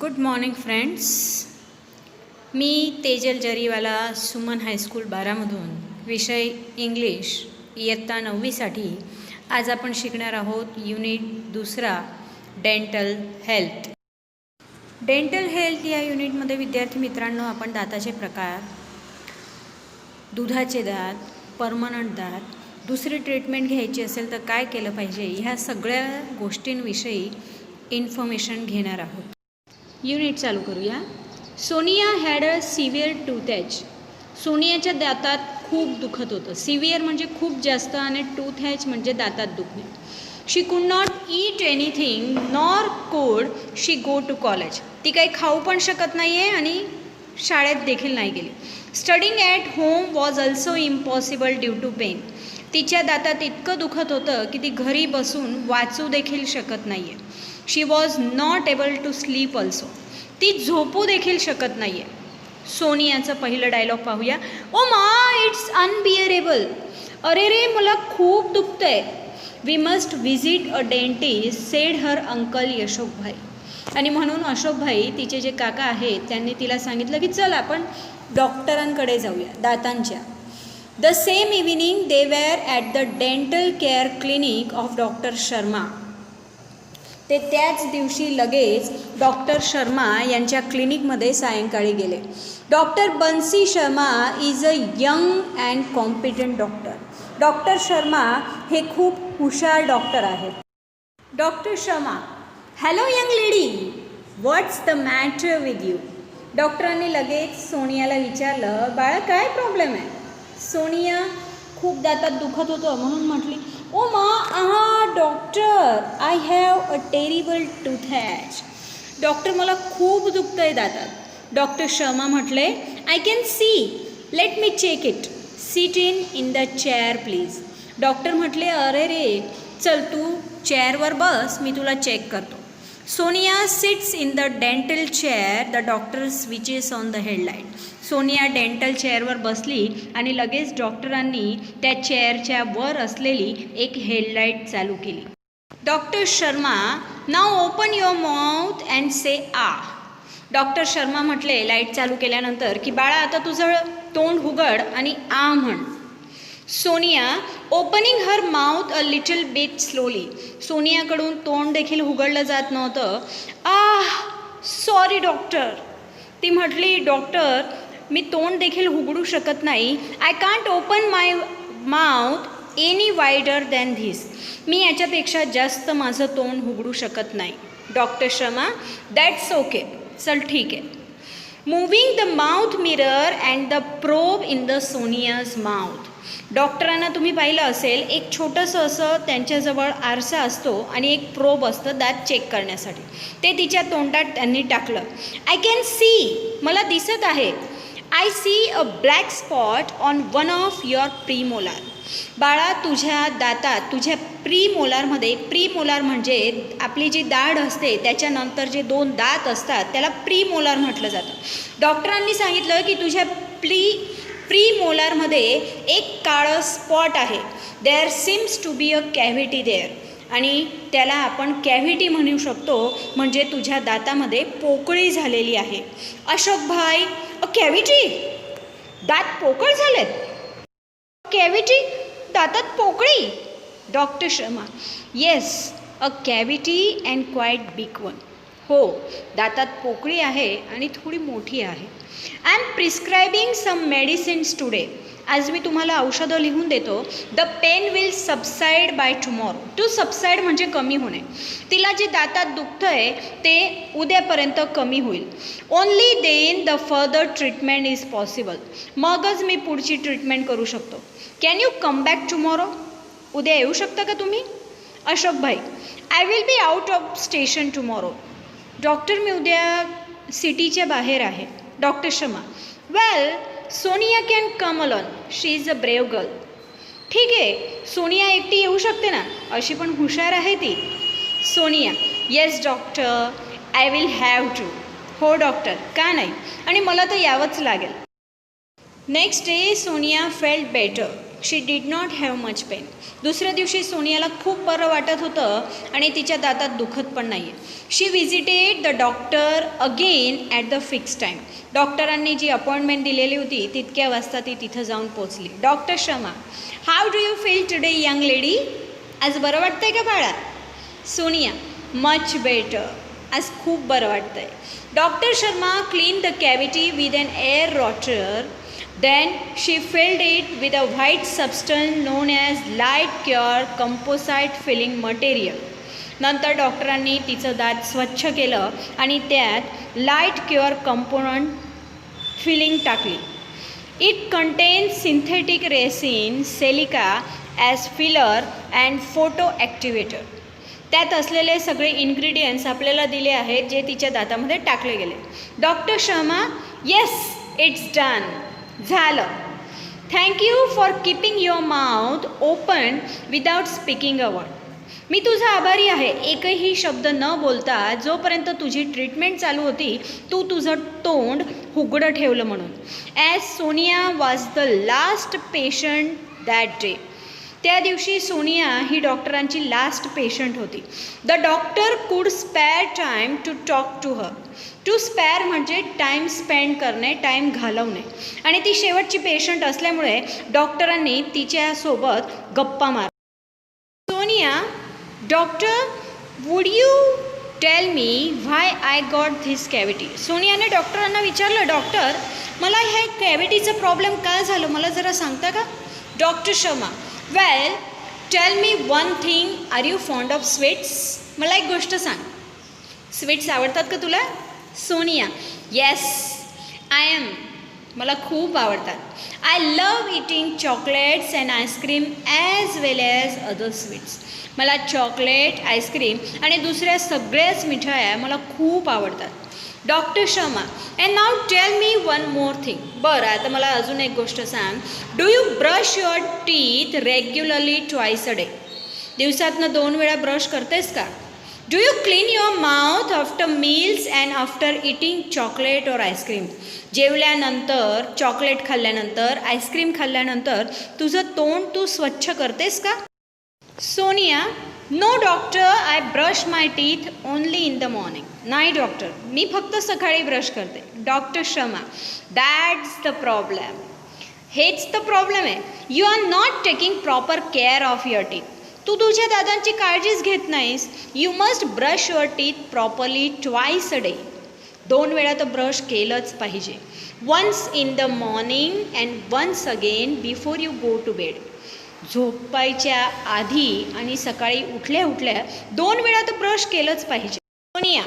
Good morning friends. मी Tejal Jariwala Suman high school बारामधून विषय इंग्लिश इयत्ता 9वीसाठी आज आपण शिकणार आहोत unit 2 dental health. Dental health या युनिटमध्ये विद्यार्थी मित्रांनो आपण दाताचे प्रकार, दुधाचे दात, परमनंट दात, दुसरी ट्रीटमेंट घ्यायची असेल तर काय केलं पाहिजे ह्या सगळ्या गोष्टींविषयी इन्फॉर्मेशन घेणार आहोत. युनिट चालू करूया. Sonia had a severe toothache. सोनियाच्या दातात खूप दुखत होतं. सिव्हिअर म्हणजे खूप जास्त आणि टूथएच म्हणजे दातात दुखणे. शी कुड नॉट ईट एनिथिंग नॉर कुड शी गो टू कॉलेज. ती काही खाऊ पण शकत नाही आहे आणि शाळेत देखील नाही गेली. Studying at home was also impossible due to pain. तिच्या दातात इतकं दुखत होतं की ती घरी बसून वाचू देखील शकत नाही आहे. She was not able to sleep also. ती झोपू देखील शकत नाही आहे. सोनियाचं पहिलं डायलॉग पाहूया. ओ मा इट्स अनबिअरेबल. अरे रे मला खूप दुखतं आहे. We must visit a dentist said her uncle Yashokbhai. आणि म्हणून अशोकभाई तिचे जे काका आहेत त्यांनी तिला सांगितलं की चल आपण डॉक्टरांकडे जाऊया दातांच्या. The same evening they were at the dental care clinic of doctor Sharma. ते त्याच दिवशी लगेच डॉक्टर शर्मा यांच्या क्लिनिकमध्ये सायंकाळी गेले. Doctor Bansi Sharma is a young and competent doctor. Doctor Sharma हे खूप हुशार डॉक्टर आहेत. Doctor Sharma, hello young lady, what's the matter with you. डॉक्टरांनी लगेच सोनियाला विचारलं, बाळा काय प्रॉब्लेम आहे. सोनिया खूप दातात दुखत होतं म्हणून म्हटली, ओ मा doctor I have a terrible toothache. Doctor मला खूप दुखतं आहे दातात. डॉक्टर शर्मा म्हटले, I can see, let me check it, sit in the chair please. Doctor म्हटले, अरे रे चल तू चेअरवर बस, मी तुला चेक करतो. Sonia sits in the dental chair. The doctor switches on the headlight. Sonia dental चेअरवर बसली आणि लगेच डॉक्टरांनी त्या चेअरच्या वर असलेली एक हेडलाईट चालू केली. डॉक्टर शर्मा, नाव open your mouth and say आ. डॉक्टर शर्मा म्हटले लाईट चालू केल्यानंतर की बाळा आता तुझं तोंड उघड आणि आ म्हण. Sonia opening her mouth a little bit slowly. सोनियाकडून तोंड देखील उघडलं जात नव्हतं. Sorry doctor. ती म्हटली, डॉक्टर मी तोंड देखील उघडू शकत नाही. I can't open my mouth any wider than this. मी याच्यापेक्षा जास्त माझं तोंड उघडू शकत नाही. डॉक्टर शर्मा, दॅट्स ओके, चल ठीक आहे. Moving the mouth mirror and the probe in the सोनियाज mouth. डॉक्टरांना तुम्ही पाहिलं असेल एक छोटंसं असं त्यांच्याजवळ आरसा असतो आणि एक प्रोब असतं दात चेक करण्यासाठी. ते तिच्या तोंडात त्यांनी टाकलं. आय कॅन सी, मला दिसत आहे. I see a black spot on one of your premolar. बाळा तुझ्या दातात, तुझ्या प्रीमोलारमध्ये, प्रीमोलार म्हणजे आपली जी दाढ असते त्याच्यानंतर जे 2 दात असतात त्याला प्रीमोलार म्हटलं जातं. डॉक्टरांनी सांगितलं की तुझ्या प्रीमोलारमध्ये एक काळं स्पॉट आहे. There seems to be a cavity there. आणि त्याला आपण कॅव्हिटी म्हणू शकतो, म्हणजे तुझ्या दातामध्ये पोकळी झालेली आहे. अशोक भाई, अ कॅव्हिटी, दात पोकळ झालेत. कॅव्हिटी, दातात पोकळी. Doctor Sharma, yes a cavity and quite big one. हो, दातात पोकळी आहे आणि थोडी मोठी आहे. I am prescribing some medicines today. आज मी तुम्हाला औषधं लिहून देतो. The pain will subside by tomorrow. To subside म्हणजे कमी होणे. तिला जे दातात दुखतं आहे ते उद्यापर्यंत कमी होईल. Only then the further treatment is possible. मगच मी पुढची ट्रीटमेंट करू शकतो. Can you come back tomorrow. उद्या येऊ शकता का तुम्ही. Ashok bhai, I will be out of station tomorrow. Doctor मी उद्या सिटीच्या बाहेर आहे. Doctor Sharma, well Sonia can come alone, she is a brave girl. ठीक आहे, सोनिया एकटी येऊ शकते ना, अशी पण हुशार आहे ती. Sonia, yes doctor, I will have to. हो डॉक्टर, का नाही, आणि मला तर यावंच लागेल. Next day Sonia felt better. She did not have much pain. दुसऱ्या दिवशी सोनियाला खूप बरं वाटत होतं आणि तिच्या दातात दुखत पण नाही आहे. She visited the doctor again at the fix time. डॉक्टरांनी जी अपॉइंटमेंट दिलेली होती तितक्या वाजता ती तिथं जाऊन पोचली. Doctor Sharma, how do you feel today young lady? आज बरं वाटतंय का बाळा? Sonia, much better. आज खूप बरं वाटतंय. Doctor Sharma clean the cavity with an air rotor. Then she filled it with a white substance known as light cure composite filling material. नंतर डॉक्टरांनी तिचं दात स्वच्छ केलं आणि त्यात लाईट क्युअर कंपोनंट फिलिंग टाकली. It contains synthetic resin silica as filler and photo activator. त्यात असलेले सगळे इन्ग्रेडियंट्स आपल्याला दिले आहेत जे तिच्या दातामध्ये टाकले गेले. Doctor Sharma, yes, it's done. झालं. Thank you for keeping your mouth open without speaking a word. मी तुझा आभारी आहे एकही शब्द न बोलता जोपर्यंत तुझी ट्रीटमेंट चालू होती तू तुझं तोंड उघडं ठेवलं म्हणून. As Sonia was the last patient that day. त्या दिवशी सोनिया ही डॉक्टरांची लास्ट पेशंट होती. The doctor could spare time to talk to her. To spare म्हणजे टाईम स्पेंड करणे, टाईम घालवणे. आणि ती शेवटची पेशंट असल्यामुळे डॉक्टरांनी तिच्यासोबत गप्पा मारल्या. Sonia, doctor, would you tell me why I got this cavity? सोनियाने डॉक्टरांना विचारलं, डॉक्टर, मला ह्या कॅव्हिटीचं प्रॉब्लेम काय झालं मला जरा सांगता का? Doctor Sharma, well, tell me one thing, are you fond of sweets? मला एक गोष्ट सांग, स्वीट्स आवडतात का तुला? Sonia, yes, I am. मला खूप आवडतात. I love eating chocolates and ice cream as well as other sweets. मला चॉकलेट, आईस्क्रीम आणि दुसऱ्या सगळ्याच मिठाया मला खूप आवडतात. Doctor Sharma, and now tell me one more thing. बरं, आता मला अजून एक गोष्ट सांग. Do you brush your teeth regularly twice a day? दिवसातनं 2 वेळा ब्रश करतेस का? Do you clean your mouth after meals and after eating chocolate और आईस्क्रीम? जेवल्यानंतर, चॉकलेट खाल्ल्यानंतर, आईस्क्रीम खाल्ल्यानंतर तुझं तोंड तू स्वच्छ करतेस का? Sonia, no doctor, I brush my teeth only in the morning. नाही डॉक्टर, मी फक्त सकाळी ब्रश करते. Doctor Sharma, that's the problem. हेच तर प्रॉब्लेम आहे. You are not taking proper care of your teeth. तू तुझ्या दातांची काळजीच घेत नाहीस. You must brush your teeth properly twice a day. 2 वेळा तर ब्रश केलंच पाहिजे. Once in the morning and once again before you go to bed. झोपायच्या आधी आणि सकाळी उठल्या उठल्या 2 वेळा तर ब्रश केलंच पाहिजे. Sonia,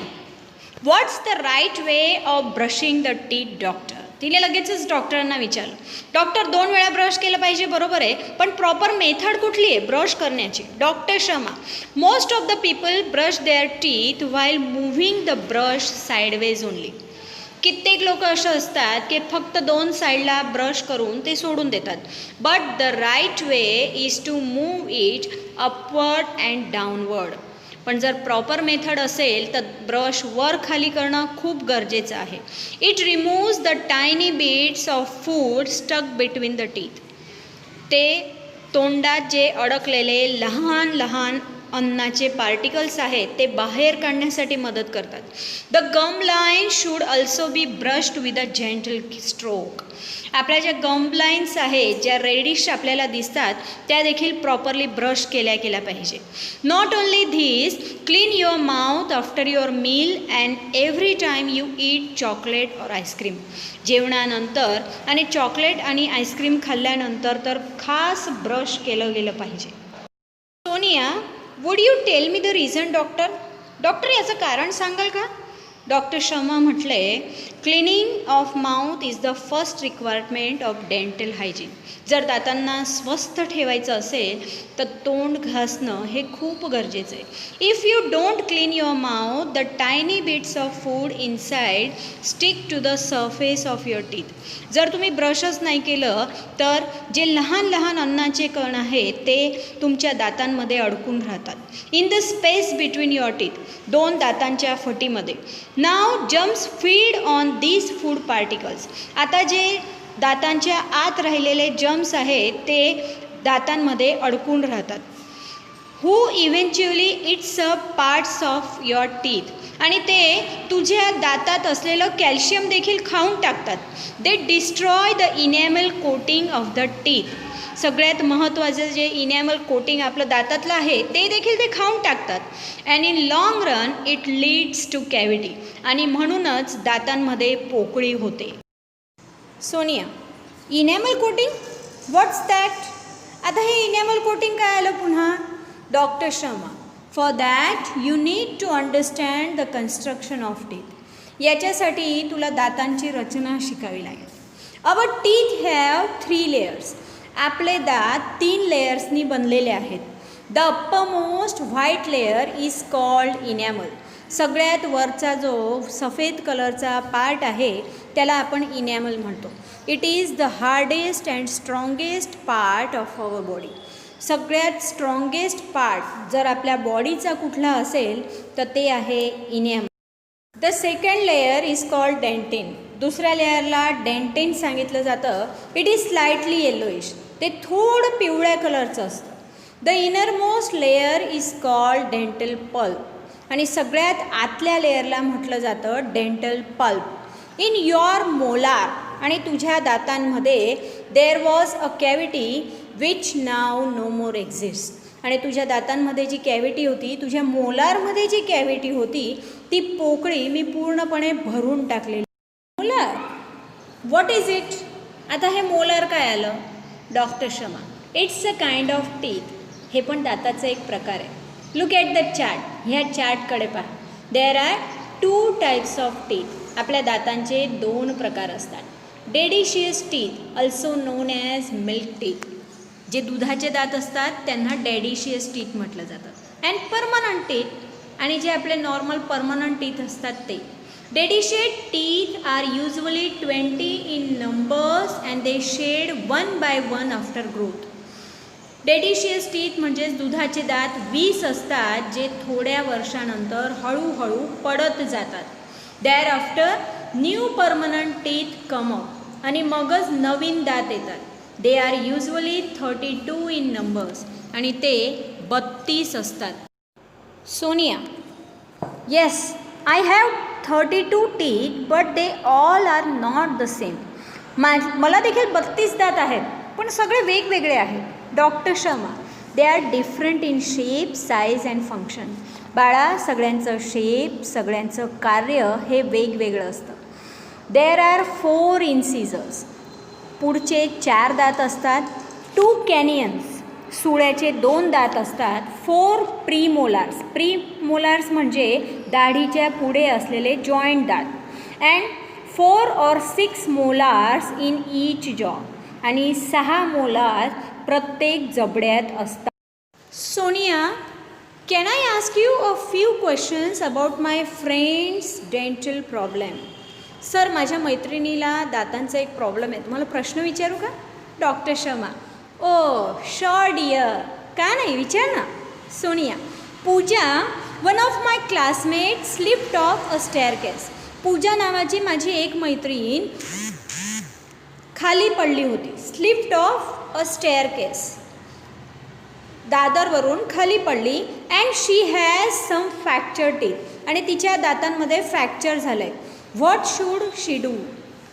what's the right way of brushing the teeth doctor? तिने लगेचच डॉक्टरांना विचारलं. डॉक्टर, 2 वेळा ब्रश केलं पाहिजे, बरोबर आहे, पण प्रॉपर मेथड कुठली आहे ब्रश करण्याची? Doctor Sharma, most of the people brush their teeth while moving the brush sideways only. कित्येक लोक असं असतात की फक्त 2 साईडला ब्रश करून ते सोडून देतात. But the right way is to move it upward and downward. पण जर प्रॉपर मेथड असेल तर ब्रश वर खाली करणं खूप गरजेचं आहे. It removes the tiny bits of food stuck between the teeth. ते तोंडात जे अडकलेले लहान लहान अन्नाचे पार्टिकल्स आहेत ते बाहेर काढण्यासाठी मदत करतात. The gum line should also be brushed with a gentle stroke. आपल्या ज्या गम लाईन्स आहेत, ज्या रेडिश आपल्याला दिसतात, त्या देखील प्रॉपरली ब्रश केल्या पाहिजे. Not only this, clean your mouth after your meal and every time you eat chocolate और आईस्क्रीम. जेवणानंतर आणि चॉकलेट आणि आईस्क्रीम खाल्ल्यानंतर तर खास ब्रश केलं गेलं पाहिजे. Sonia, would you tell me the reason doctor? Doctor, याचं कारण सांगाल का? डॉक्टर शर्मा म्हटले, cleaning of mouth is the first requirement of dental hygiene. जर दातांना स्वस्थ ठेवायचं असेल तर तोंड घासणं हे खूप गरजेचं आहे. If you don't clean your mouth, the tiny bits of food inside stick to the surface of your teeth. जर तुम्ही ब्रशच नाही केलं तर जे लहान लहान अन्नाचे कण आहेत ते तुमच्या दातांमध्ये अडकून राहतात. In the space between your teeth, 2 दातांच्या फटीमध्ये. Now germs feed on these food particles. आता जे दातांच्या आत राहिलेले जम्स आहेत ते दातांमध्ये अडकून राहतात. Who eventually eats a parts of your teeth आणि ते तुझ्या दातात असलेलं कॅल्शियम देखील खाऊन टाकतात. They destroy the enamel coating of the teeth. सगळ्यात महत्त्वाचं जे इनॅमल कोटिंग आपलं दातातलं आहे ते देखील ते खाऊन टाकतात. And in long run it leads to cavity आणि म्हणूनच दातांमध्ये पोकळी होते. Sonia, enamel coating what's that? आता हे इनॅमल कोटिंग काय आलं पुन्हा? Doctor Sharma, for that you need to understand the construction of teeth. याच्यासाठी तुला दातांची रचना शिकावी लागेल. Our teeth have 3 layers. आपले दात 3 लेयर्सनी बनलेले आहेत. The uppermost white layer is called enamel. सगळ्यात वरचा जो सफेद कलरचा पार्ट आहे त्याला आपण इनॅमल म्हणतो. It is the hardest and strongest part of our body. सगळ्यात स्ट्रॉंगेस्ट पार्ट जर आपल्या बॉडीचा कुठला असेल तर ते आहे enamel. The second layer is called dentin. दुसऱ्या लेयरला डेंटिन सांगितलं जातं. It is slightly yellowish. ते थोडं पिवळ्या कलरचं असतं. The innermost layer is called dental pulp आणि सगळ्यात आतल्या लेयरला म्हटलं जातं dental pulp. In your molar आणि तुझ्या दातांमध्ये there was a cavity which now no more exist. आणि तुझ्या दातांमध्ये जी कॅव्हिटी होती, तुझ्या मोलारमध्ये जी कॅव्हिटी होती ती पोकळी मी पूर्णपणे भरून टाकलेली. Molar, what is it? आता हे मोलार काय आलं? Doctor Sharma, it's a kind of teeth. हे पण दाताचा एक प्रकार आहे. Look at the chart. ह्या चार्टकडे पहा. There are 2 types of teeth. आपल्या दातांचे 2 प्रकार असतात. Deciduous teeth also known as milk teeth. जे दुधाचे दात असतात त्यांना डेडिशियस टीथ म्हटलं जातं. अँड परमनंट टीथ आणि जे आपले नॉर्मल परमनंट टीथ असतात ते. Deciduous teeth are usually 20 in numbers and they shed 1 by 1 after growth. Deciduous teeth म्हणजेच दुधाचे दात 20 असतात जे थोड्या वर्षानंतर हळूहळू पडत जातात. Thereafter new permanent teeth come up आणि मगच नवीन दात येतात. They are usually 32 in numbers आणि ते 32 असतात. Sonia, yes, I have 32 teeth but they all are not the same. मला देखील 32 दात आहेत पण सगळे वेगवेगळे आहेत. Doctor Sharma, they are different in shape, size and function. बाळा, सगळ्यांचं शेप, सगळ्यांचं कार्य हे वेगवेगळं असतं. There are 4 इन्सिजर्स. पुढचे 4 दात असतात. 2 कॅनियन्स. सुळ्याचे 2 दात असतात. 4 प्रीमोलार्स. प्रीमोलार्स म्हणजे दाढीच्या पुढे असलेले जॉईंट दात. And 4 or 6 molars in each जॉ आणि 6 मोलार्स प्रत्येक जबड्यात असतात. Sonia, can I ask you a few questions about my friends dental problem? Sir, माझ्या मैत्रिणीला दातांचा एक प्रॉब्लेम आहे. तुम्हाला प्रश्न विचारू का? Doctor Sharma, oh sure dear, का नाही, विचार ना. Sonia, Pooja, one of my classmate slipped off a staircase. Pooja नावाची माझी एक मैत्रीण खाली पडली होती. Slipped off a staircase. दादरवरून खाली पडली. And she has some fracture teeth आणि तिच्या दातांमध्ये फ्रॅक्चर झालं आहे. What should she do?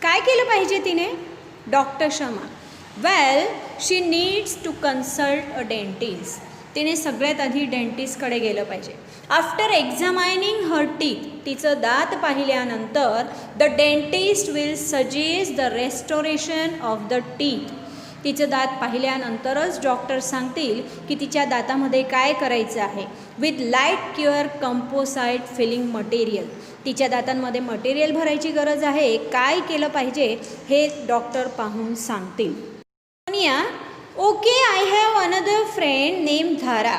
काय केलं पाहिजे तिने? Doctor Sharma, well, she needs to consult a dentist. तिने सगळ्यात आधी डेंटिस्टकडे गेलं पाहिजे. आफ्टर एक्झामायनिंग हर टीथ, तिचं दात पाहिल्यानंतर the dentist will suggest the restoration of the teeth. तिचं दात पाहिल्यानंतरच डॉक्टर सांगतील की तिच्या दातामध्ये काय करायचं आहे. With light cure composite filling material. तिच्या दातांमध्ये मटेरियल भरायची गरज आहे. काय केलं पाहिजे हे डॉक्टर पाहून सांगतील. Sonia, okay, I have another friend name Dhara.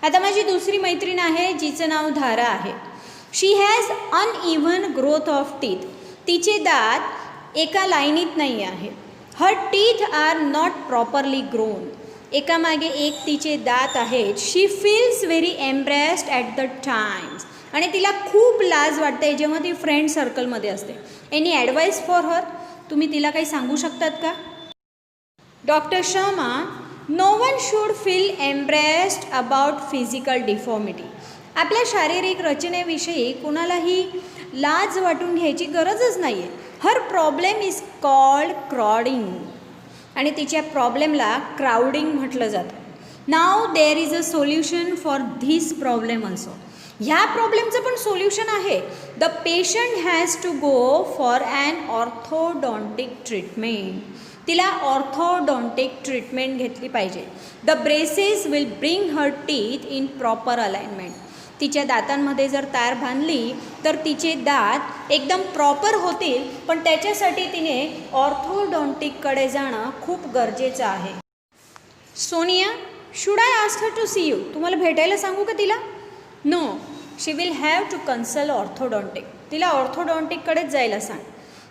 आता माझी दुसरी मैत्रीण आहे जिचं नाव धारा आहे. She has uneven growth of teeth. तिचे दात एका लाईनीत नाही आहे. Her teeth are not properly grown. एकामागे एक तिचे दात आहेत. She feels very embarrassed at the times आणि तिला खूप लाज वाटते जेव्हा ती फ्रेंड सर्कलमध्ये असते. Any advice for her? तुम्ही तिला काही सांगू शकतात का? Doctor Sharma, no one should feel embarrassed about physical deformity. आपल्या शारीरिक रचनेविषयी कुणालाही लाज वाटून घ्यायची गरजच नाही आहे. Her problem is called crowding आणि तिच्या प्रॉब्लेमला क्राउडिंग म्हटलं जातं. Now there is a solution for this problem also. ह्या प्रॉब्लेमचं पण सोल्युशन आहे. The patient has to go for an orthodontic treatment. तिला ऑर्थोडॉन्टिक ट्रीटमेंट घेतली पाहिजे. The braces will bring her teeth in proper alignment. तिच्या दातांमध्ये जर तार बांधली तर तिचे दात एकदम प्रॉपर होतील, पण त्याच्यासाठी तिने ऑर्थोडॉन्टिककडे जाणं खूप गरजेचं आहे. Sonia, should I ask her to see you. तुम्हाला भेटायला सांगू का तिला? No, she will have to consult orthodontic. तिला ऑर्थोडॉन्टिककडेच जायला सांग.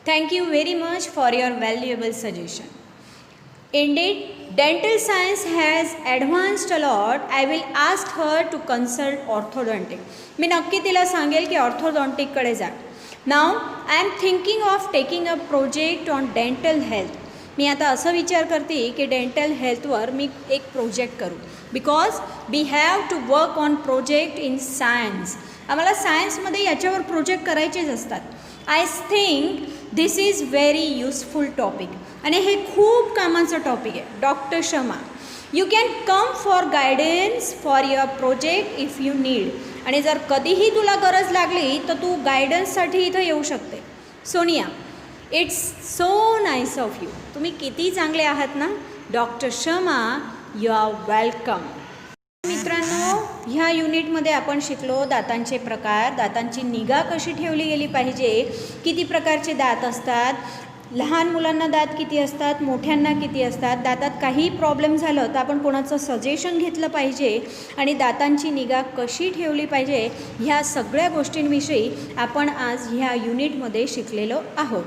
Thank you very much for your valuable suggestion. Indeed, dental science has advanced a lot. I will ask her to consult orthodontic. मी नक्की तिला सांगेल की ऑर्थोडॉन्टिककडे जा. Now, I am thinking of taking a project on dental health. मी आता असं विचार करते की डेंटल हेल्थवर मी एक प्रोजेक्ट करू. Because we have to work on project in science. आम्हाला सायन्समध्ये याच्यावर प्रोजेक्ट करायचेच असतात. I think this is very useful topic आणि हे खूप कामाचं टॉपिक आहे. Doctor Sharma, you can come for guidance for your project if you need. आणि जर कधीही तुला गरज लागली तर तू गायडन्ससाठी इथं येऊ शकते. Sonia, it's so nice of you. तुम्ही किती चांगले आहात ना. Doctor Sharma, you are welcome. मित्रांनो, ह्या युनिटमध्ये आपण शिकलो दातांचे प्रकार, दातांची निगा कशी ठेवली गेली पाहिजे, किती प्रकारचे दात असतात, लहान मुलांना दात किती असतात, मोठ्यांना किती असतात, दातात काही प्रॉब्लेम झालं तर आपण कोणाचं सजेशन घेतलं पाहिजे आणि दातांची निगा कशी ठेवली पाहिजे, ह्या सगळ्या गोष्टींविषयी आपण आज ह्या युनिटमध्ये शिकलेलो आहोत.